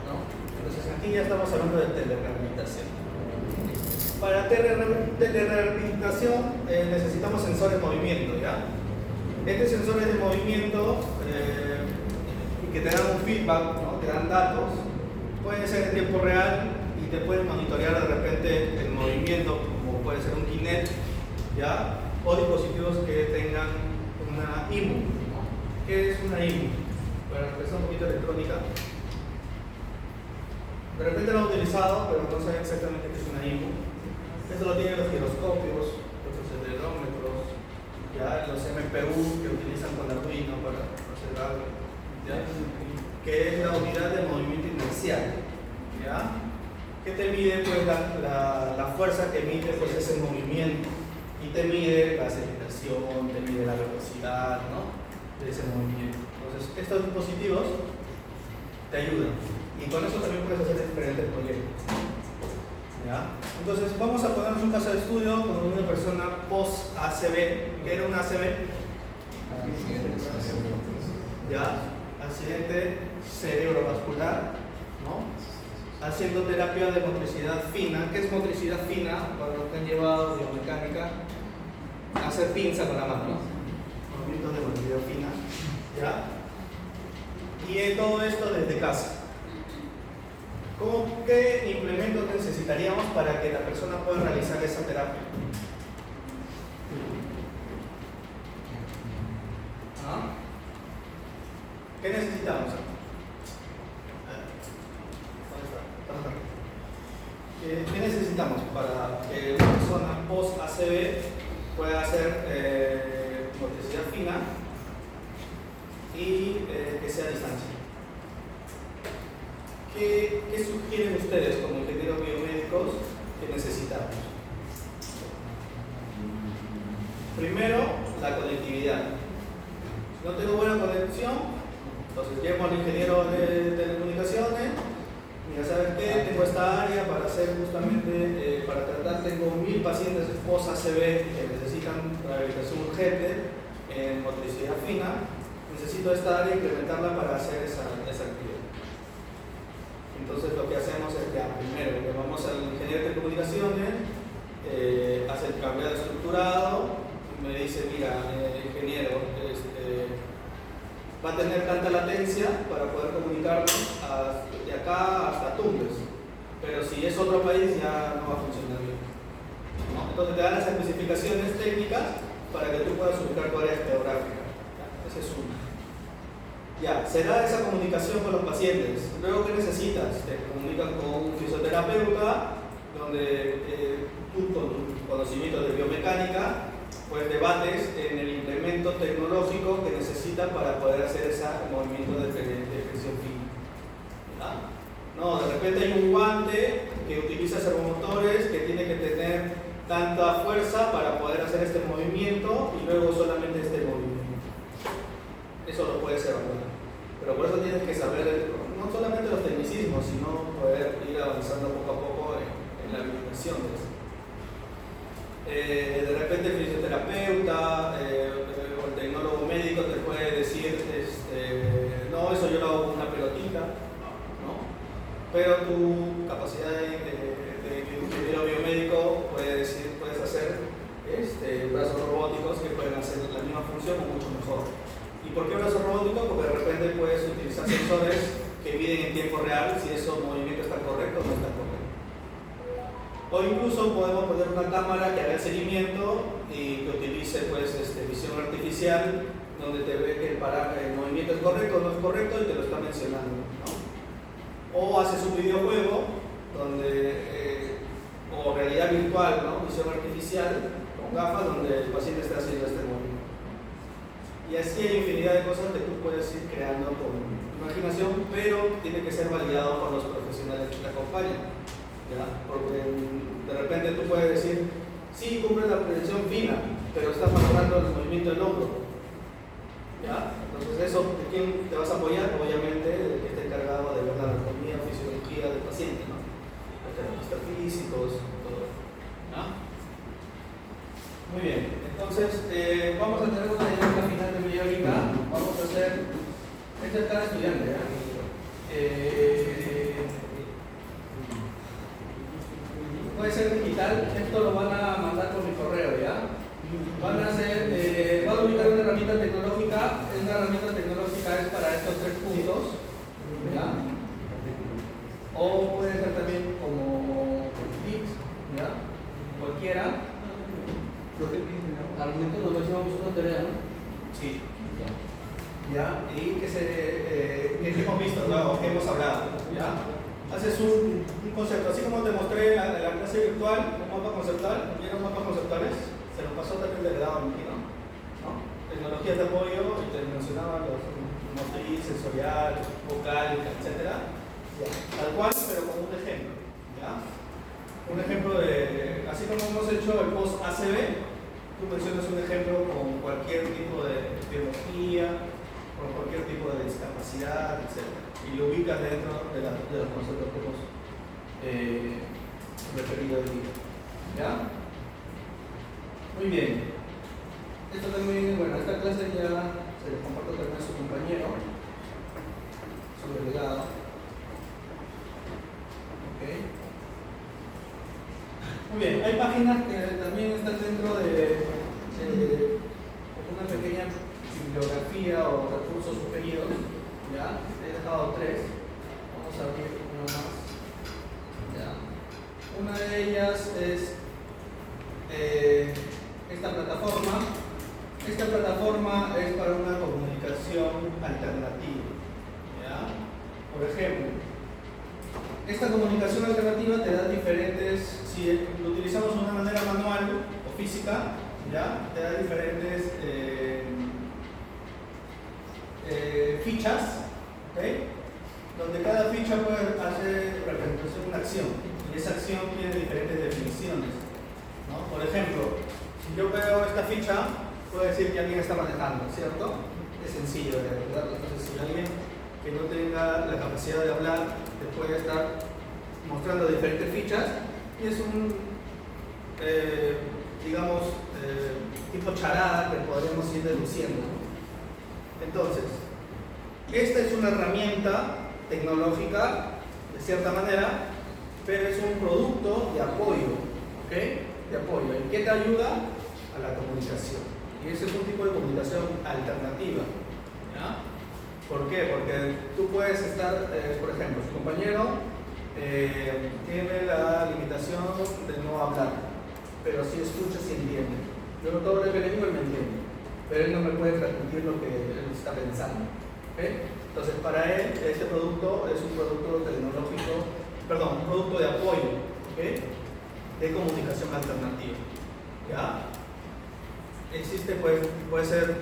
¿no? Entonces aquí ya estamos hablando de telerehabilitación. Para telerehabilitación necesitamos sensores de movimiento, ¿ya? Estos sensores de movimiento que te dan un feedback, ¿no? Te dan datos, pueden ser en tiempo real y te pueden monitorear de repente el movimiento, como puede ser un Kinect, ¿ya? O dispositivos que tengan una IMU, ¿no? ¿Qué es una IMU? Para empezar un poquito electrónica. De repente lo han utilizado, pero no saben exactamente qué es una IMU. Eso lo tienen los giroscopios, los mide pues, la fuerza que emite pues, ese movimiento y te mide la aceleración, te mide la velocidad, ¿no?, de ese movimiento. Entonces, estos dispositivos te ayudan y con eso también puedes hacer diferentes proyectos. ¿Ya? Entonces, vamos a ponernos un caso de estudio con una persona post-ACV. ¿Qué era un ACV? ¿Ya? Accidente cerebrovascular, ¿no? Haciendo terapia de motricidad fina. ¿Qué es motricidad fina? Para los que han llevado biomecánica, hacer pinza con la mano, movimientos de motricidad fina, ¿ya? Y todo esto desde casa. ¿Qué implementos necesitaríamos para que la persona pueda realizar esa terapia? ¿Ah? ¿Qué necesitamos? ¿Qué necesitamos para que una persona post-ACV pueda hacer motricidad fina y que sea a distancia? ¿Qué sugieren ustedes como ingenieros biomédicos que necesitamos? Primero, la conectividad. Si no tengo buena conexión, entonces llamo al ingeniero de telecomunicaciones. Mira, ¿sabes qué? Tengo esta área para hacer justamente, para tratar, tengo 1000 pacientes post-ACV que necesitan rehabilitación urgente en motricidad fina. Necesito esta área y implementarla para hacer esa actividad. Entonces lo que hacemos es que primero llamamos al ingeniero de telecomunicaciones, hace el cambio estructurado, me dice, mira, ingeniero, va a tener tanta latencia para poder comunicarnos de acá hasta Tumbes, pero si es otro país ya no va a funcionar bien, ¿no? Entonces te dan las especificaciones técnicas para que tú puedas ubicar tu área geográfica. Ese es uno. Ya, se da esa comunicación con los pacientes. Luego, ¿qué necesitas? Te comunican con un fisioterapeuta, donde tú con tus conocimientos de biomecánica, pues debates en el implemento tecnológico que necesitas para poder hacer ese movimiento de flexión fina. ¿Ya? No, de repente hay un guante que utiliza servomotores que tiene que tener tanta fuerza para poder hacer este movimiento y luego solamente este movimiento. Eso lo puedes evaluar. Pero por eso tienes que saber no solamente los tecnicismos, sino poder ir avanzando poco a poco en la habilitación de esto. De repente el fisioterapeuta o el tecnólogo médico te puede decir, no, eso yo lo hago con una pelotita, ¿no? Pero tu capacidad de ingeniero biomédico puedes hacer brazos robóticos que pueden hacer la misma función o mucho mejor. ¿Y por qué brazos robóticos? Porque de repente puedes utilizar sensores que miden en tiempo real si esos movimientos están correctos o no están correctos. O incluso podemos poner una cámara que haga el seguimiento y que utilice pues, visión artificial, donde te ve que el movimiento es correcto o no es correcto y te lo está mencionando, ¿no? O haces un videojuego donde, o realidad virtual, ¿no? Visión artificial con gafas donde el paciente está haciendo este movimiento. Y así hay infinidad de cosas que tú puedes ir creando con imaginación, pero tiene que ser validado por los profesionales que te acompañan, ¿ya? Porque de repente tú puedes decir, sí, cumple la prevención fina, pero estás mejorando el movimiento del hombro, ¿ya? Entonces eso, ¿de quién te vas a apoyar? Obviamente del que esté encargado de ver la anatomía o fisiología del paciente, ¿no? Los terapistas físicos, todo, ¿ya? Muy bien, entonces vamos a tener una dinámica final de media horita. Vamos a hacer, este es cada estudiante, ¿ya? Puede ser digital, esto lo van a mandar por mi correo, ¿ya? Van a ubicar una herramienta tecnológica, una herramienta tecnológica es para estos 3 puntos, ¿ya? O puede ser también como Git, ¿ya? Cualquiera. Al momento nos hacemos una tarea, ¿no? Sí. ¿Ya? Y que hemos visto, ¿no? Que hemos hablado, ¿ya? Haces un concepto, así como te mostré en la clase virtual, un mapa conceptual. ¿Vieron mapas conceptuales? Se lo pasó también de heredado a mí, ¿no? Tecnologías de apoyo, y te mencionaba los motriz, sensorial, vocal, etc. Ya. Tal cual, pero como un ejemplo, ¿ya? Un ejemplo de, así como hemos hecho el post ACB, tú mencionas un ejemplo con cualquier tipo de biología, con cualquier tipo de discapacidad, etc. Y lo ubicas dentro de los conceptos que hemos referido hoy día. ¿Ya? Muy bien. Esto también, bueno, esta clase ya se les comparto también a su compañero, su delegado. Ok. Muy bien, hay páginas que también están dentro de una pequeña bibliografía o recursos sugeridos. ¿Ya? He dejado 3. Vamos a abrir una más. ¿Ya? Una de ellas es esta plataforma. Esta plataforma es para una comunicación alternativa. ¿Ya? Por ejemplo, esta comunicación alternativa te da diferentes, si lo utilizamos de una manera manual o física, ¿ya? Te da diferentes fichas, ¿okay? Donde cada ficha puede hacer representación de una acción, y esa acción tiene diferentes definiciones, ¿no? Por ejemplo, si yo veo esta ficha, puedo decir que alguien está manejando, ¿cierto? Es sencillo de recordar. Entonces, si alguien que no tenga la capacidad de hablar te puede estar mostrando diferentes fichas, y es un, digamos, tipo charada que podríamos ir deduciendo. Entonces, esta es una herramienta tecnológica, de cierta manera, pero es un producto de apoyo, ¿ok? De apoyo. ¿En qué te ayuda? A la comunicación. Y ese es un tipo de comunicación alternativa. ¿Ya? ¿Por qué? Porque tú puedes estar, por ejemplo, su compañero tiene la limitación de no hablar, pero sí escucha, sí entiende. Yo todo lo que le digo, él me entiende, pero él no me puede transmitir lo que él está pensando. ¿Okay? Entonces, para él, este producto es un producto tecnológico, perdón, un producto de apoyo, ¿okay? De comunicación alternativa. ¿Ya? Existe, pues, puede ser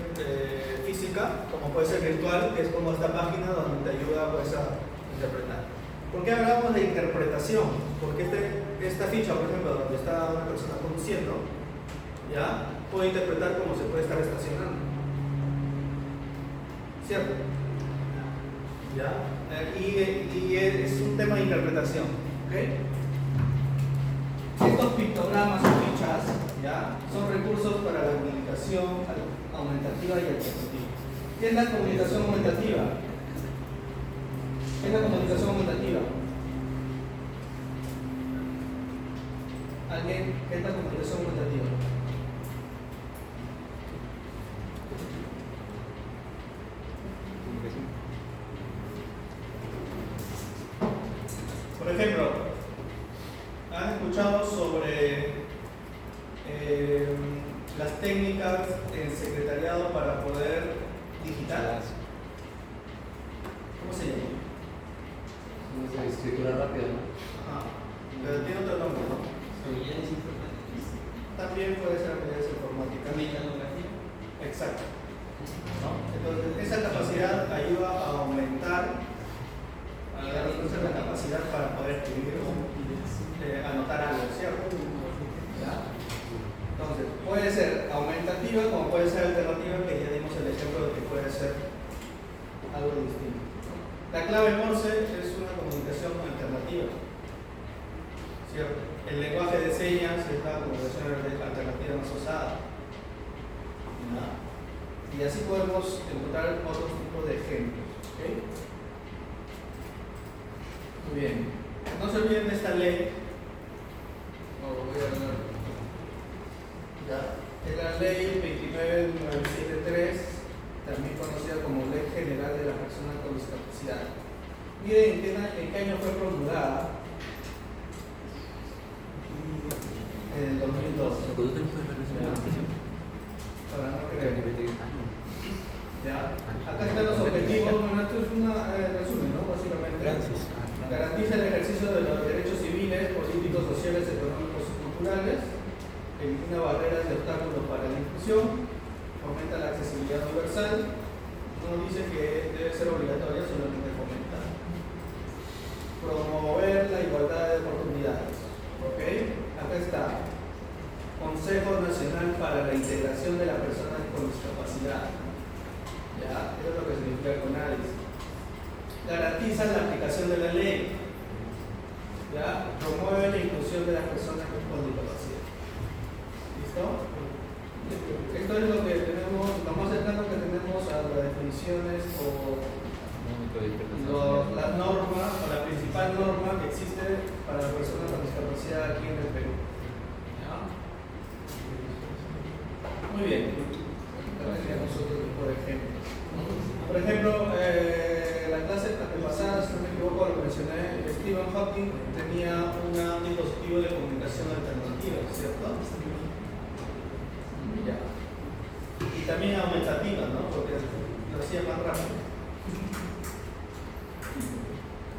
física, como puede ser virtual, que es como esta página donde te ayuda, pues, a interpretar. ¿Por qué hablamos de interpretación? Porque esta ficha, por ejemplo, donde está una persona conduciendo, ¿ya? Puede interpretar cómo se puede estar estacionando. ¿Cierto? ¿Ya? Y es un tema de interpretación. ¿Okay? Estos pictogramas o fichas, ¿ya? Son recursos para la comunicación aumentativa y alternativa. ¿Qué es la comunicación aumentativa? ¿Qué es la comunicación aumentativa? ¿Alguien? ¿Qué es la comunicación aumentativa? Por ejemplo, ¿han escuchado sobre las técnicas en secretariado para poder digitar? ¿Cómo se llama? Escritura rápida, ¿no? Ajá. Pero tiene otro nombre, ¿no? Habilidades informáticas. También puede ser habilidades informáticas. Mecanografía. Exacto. ¿No? Entonces, esa capacidad ayuda a aumentar la capacidad para poder escribir o anotar algo, ¿cierto? ¿Ya? Entonces, puede ser aumentativa como puede ser alternativa, que ya dimos el ejemplo de que puede ser algo distinto. La clave Morse es una comunicación alternativa, ¿cierto? El lenguaje de señas es la comunicación alternativa más usada. ¿Ya? Y así podemos encontrar otros tipos de ejemplos. ¿Okay? Muy bien. No se olviden de esta ley. Lo voy a hablar. ¿Ya? Es la ley 29973, también conocida como Ley General de las Personas con Discapacidad. Miren en qué año fue promulgada. En el 2012. Para no creer. ¿Ya? Acá están los objetivos. Bueno, esto es un resumen, ¿no? Básicamente. Garantiza el ejercicio de los derechos civiles, políticos, sociales, económicos y culturales. Elimina barreras y obstáculos para la inclusión. Fomenta la accesibilidad universal. No dice que debe ser obligatoria, solamente fomenta. Promover la igualdad de oportunidades. ¿Ok? Discapacidad. Consejo Nacional para la Integración de las Personas con Discapacidad. ¿Ya? Eso es lo que significa CONADIS. Garantiza la aplicación de la ley. ¿Ya? Promueve la inclusión de las personas con discapacidad. ¿Listo? Esto es lo que tenemos, lo más cercano que tenemos a las definiciones o las normas, o la principal norma que existe para las personas con discapacidad aquí en el Perú. ¿Ya? Muy bien. Nosotros, por ejemplo. Por ejemplo, la clase pasada, si no me equivoco, lo mencioné, Stephen Hawking tenía un dispositivo de comunicación alternativa, ¿cierto? Ya. Y también aumentativa, ¿no? Porque lo hacía más rápido.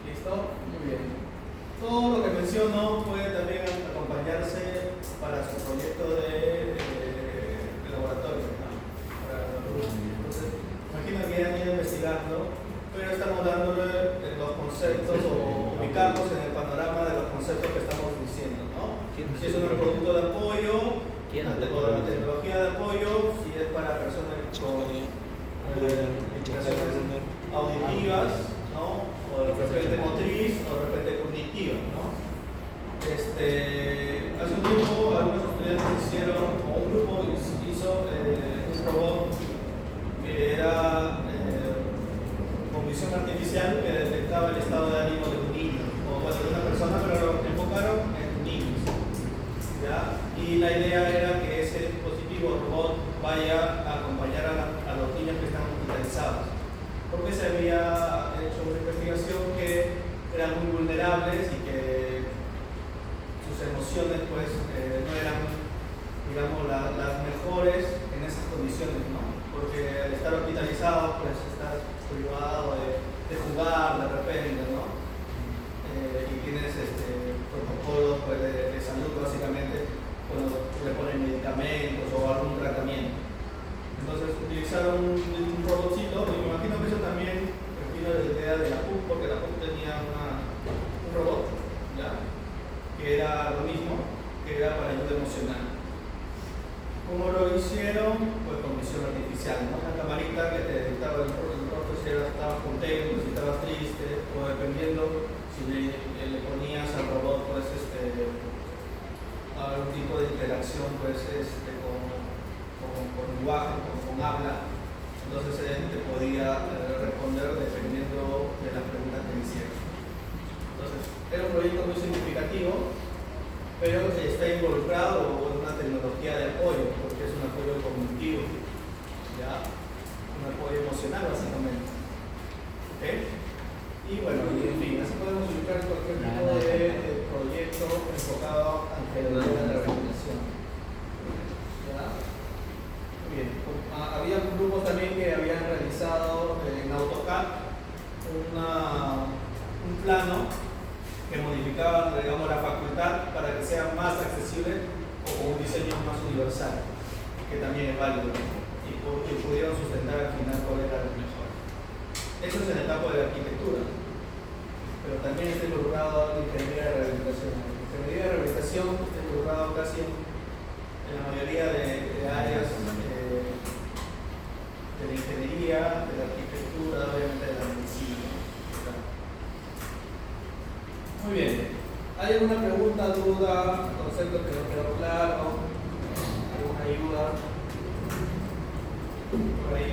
¿Listo? Muy bien. Todo lo que menciono puede también acompañarse para su proyecto de laboratorio, ¿no? Entonces, imagino que ya han ido investigando, pero estamos dándole los conceptos o ubicarnos en el panorama de los conceptos que estamos diciendo, ¿no? Si es un producto de apoyo, la tecnología de apoyo, si es para personas con limitaciones auditivas, ¿no? O de repente motriz o de repente cognitiva, ¿no? Hace un tiempo algunos estudiantes hicieron, o un grupo hizo un robot que era con visión artificial que detectaba el estado de ánimo de un niño o bueno, de una persona, pero lo enfocaron en niños. ¿Ya? Y la idea era que ese dispositivo robot vaya a acompañar a los niños que están hospitalizados, porque se había hecho una investigación que eran muy vulnerables y que sus emociones pues no eran, digamos, las mejores en esas condiciones, ¿no? Porque al estar hospitalizado pues estás privado de jugar de repente, ¿no? Y tienes protocolos pues, de salud básicamente cuando le ponen medicamentos o algún tratamiento. Entonces utilizaron un robotcito, y me imagino que eso también vino de la idea de la PUC, porque la PUC tenía un robot, ¿ya? Que era lo mismo, que era para ayuda emocional. ¿Cómo lo hicieron? Pues con visión artificial, ¿no? Una camarita que te detectaba el rostro si estabas contento, si estabas triste, o dependiendo si le ponías al robot pues algún tipo de interacción pues con lenguaje, con habla, entonces él te podía responder dependiendo de las preguntas que le hicieron. Entonces, era un proyecto muy significativo, pero está involucrado en una tecnología de apoyo, porque es un apoyo cognitivo, ¿ya? Un apoyo emocional básicamente. ¿Ok? Y bueno, en fin, así podemos ubicar cualquier tipo de proyecto enfocado a la rehabilitación. ¿Ya? Muy bien. Había grupos también que habían realizado en AutoCAD un plano que modificaba, digamos, la facultad para que sea más accesible o con un diseño más universal, que también es válido, y pudieron sustentar al final cuál era lo mejor. Eso es en la etapa de la arquitectura, pero también está involucrado en ingeniería de rehabilitación. La ingeniería de rehabilitación está involucrado casi en la mayoría de áreas de la ingeniería, de la arquitectura, obviamente de la medicina. Muy bien. ¿Hay alguna pregunta, duda, concepto que no quedó claro? ¿Alguna ayuda? Por ahí.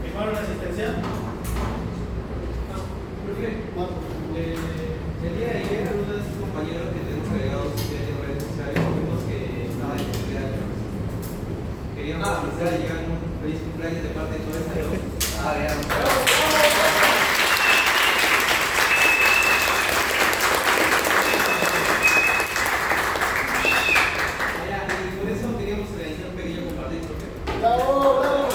¿Firmaron la asistencia? No. ¿Por qué? El día de ayer, uno de sus compañeros que tenemos agregados en redes sociales, vimos que estaba en cumpleaños. Queríamos felicitar y llegar un feliz cumpleaños de parte de toda esta gente. Y por eso queríamos realizar un pequeño compartir. ¡Bravo, bravo!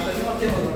Tenemos tiempo.